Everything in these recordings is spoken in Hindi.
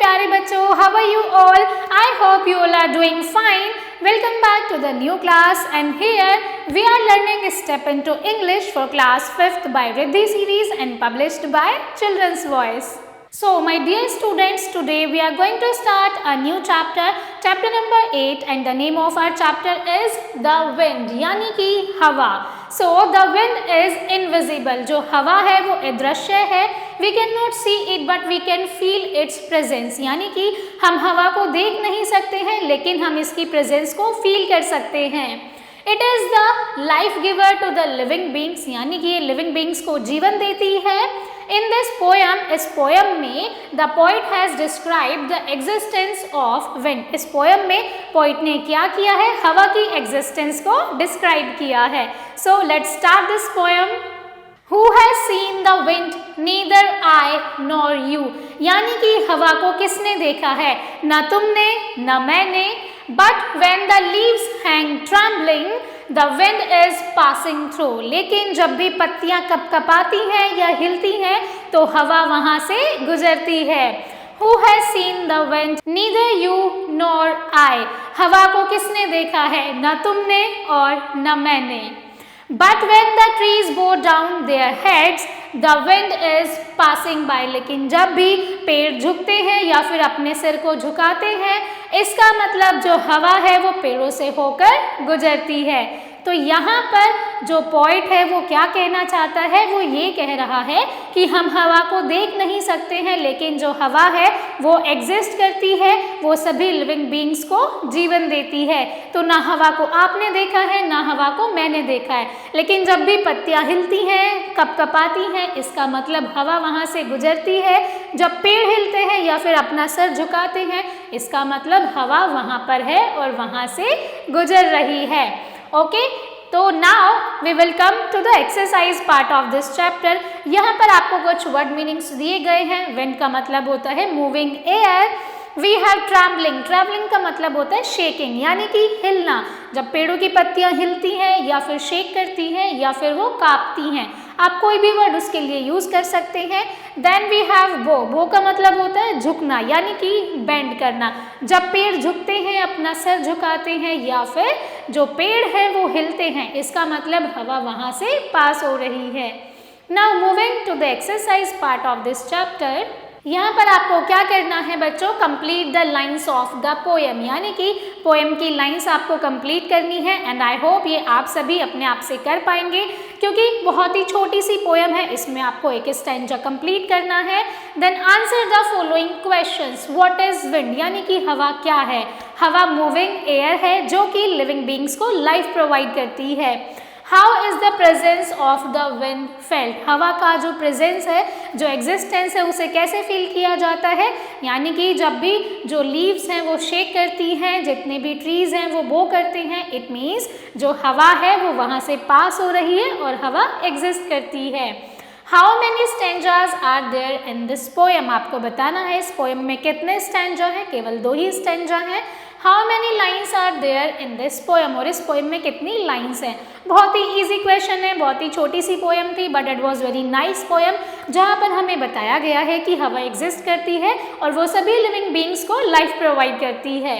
प्यारे बच्चों, how are you all? I hope you all are doing fine. Welcome back to the new class, and here we are learning Step into English for class 5th by Riddhi series and published by Children's Voice. So my dear students, today we are going to start a new chapter, chapter number 8, and the name of our chapter is The Wind, यानी कि हवा. So the wind is invisible. जो हवा है वो अदृश्य है. We cannot see it but we can feel its presence. यानी कि हम हवा को देख नहीं सकते हैं लेकिन हम इसकी प्रेजेंस को फील कर सकते हैं. It is the life giver to the living beings. यानी कि ये लिविंग बींग्स को जीवन देती है. In this poem, इस पोएम में the poet has described the existence of wind. इस पोएम में पोइट ने क्या किया है? हवा की एग्जिस्टेंस को डिस्क्राइब किया है. So let's start this poem. Who has seen the wind? Neither I nor you. यानी कि हवा को किसने देखा है? न तुमने न मैंने. But when the leaves hang trembling, the wind is passing through. लेकिन जब भी पत्तियां कपकपाती हैं या हिलती हैं तो हवा वहां से गुजरती है. Who has seen the wind? Neither you nor I. हवा को किसने देखा है? न तुमने और न मैंने. But when the trees bow down their heads, the wind is passing by. लेकिन जब भी पेड़ झुकते हैं या फिर अपने सिर को झुकाते हैं, इसका मतलब जो हवा है वो पेड़ों से होकर गुजरती है. तो यहाँ पर जो पॉइंट है वो क्या कहना चाहता है? वो ये कह रहा है कि हम हवा को देख नहीं सकते हैं लेकिन जो हवा है वो एग्जिस्ट करती है, वो सभी लिविंग बींग्स को जीवन देती है. तो ना हवा को आपने देखा है ना हवा को मैंने देखा है, लेकिन जब भी पत्तियां हिलती हैं, कपकपाती हैं, इसका मतलब हवा वहाँ से गुजरती है. जब पेड़ हिलते हैं या फिर अपना सर झुकाते हैं, इसका मतलब हवा वहाँ पर है और वहाँ से गुजर रही है. ओके, तो now we will come to the exercise part of this chapter. यहाँ पर आपको कुछ वर्ड मीनिंग्स दिए गए हैं. विंड का मतलब होता है moving air. We have travelling. Travelling का मतलब होता है शेकिंग, यानी कि हिलना. जब पेड़ों की पत्तियां हिलती हैं या फिर शेक करती हैं या फिर वो कांपती हैं, आप कोई भी वर्ड उसके लिए यूज कर सकते हैं. देन वी हैव बो. बो का मतलब होता है झुकना, यानी कि बेंड करना. जब पेड़ झुकते हैं, अपना सर झुकाते हैं या फिर जो पेड़ है वो हिलते हैं, इसका मतलब हवा वहां से पास हो रही है. Now moving to the exercise part of this chapter. यहाँ पर आपको क्या करना है बच्चों? Complete the lines of the poem, यानी कि पोएम की लाइन्स आपको कंप्लीट करनी है. एंड आई होप ये आप सभी अपने आप से कर पाएंगे क्योंकि बहुत ही छोटी सी पोएम है. इसमें आपको एक स्टैंजा कंप्लीट करना है. Then answer the following questions. What is wind? यानी कि हवा क्या है? हवा मूविंग एयर है जो कि लिविंग बींग्स को लाइफ प्रोवाइड करती है. How is the presence of the wind felt? हवा का जो प्रेजेंस है, जो एग्जिस्टेंस है, उसे कैसे फील किया जाता है? यानी कि जब भी जो लीव्स हैं वो शेक करती हैं, जितने भी ट्रीज हैं वो बो करते हैं, इट मीन्स जो हवा है वो वहाँ से पास हो रही है और हवा एग्जिस्ट करती है. How many stanzas are there in this poem? आपको बताना है इस पोएम में कितने स्टैंजा हैं. केवल 2 ही स्टैंजा हैं. How many lines are there in this poem? और इस पोएम में कितनी लाइन्स हैं? बहुत ही इजी क्वेश्चन है. बहुत ही छोटी सी पोएम थी but it was very nice poem, जहाँ पर हमें बताया गया है कि हवा एग्जिस्ट करती है और वो सभी लिविंग बींग्स को लाइफ प्रोवाइड करती है.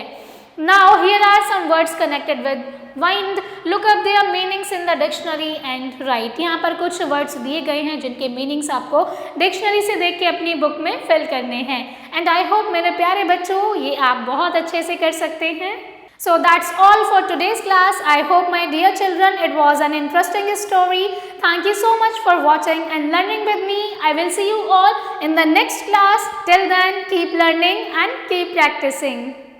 Now here are some words connected with wind. Look up their meanings in the dictionary and write. यहाँ पर कुछ वर्ड्स दिए गए हैं जिनके मीनिंग्स आपको डिक्शनरी से देख के अपनी बुक में फिल करने हैं. एंड आई होप मेरे प्यारे बच्चों ये आप बहुत अच्छे से कर सकते हैं. So that's all for today's class. I hope my dear children it was an interesting story. Thank you so much for watching and learning with me. I will see you all in the next class. Till then keep learning and keep practicing.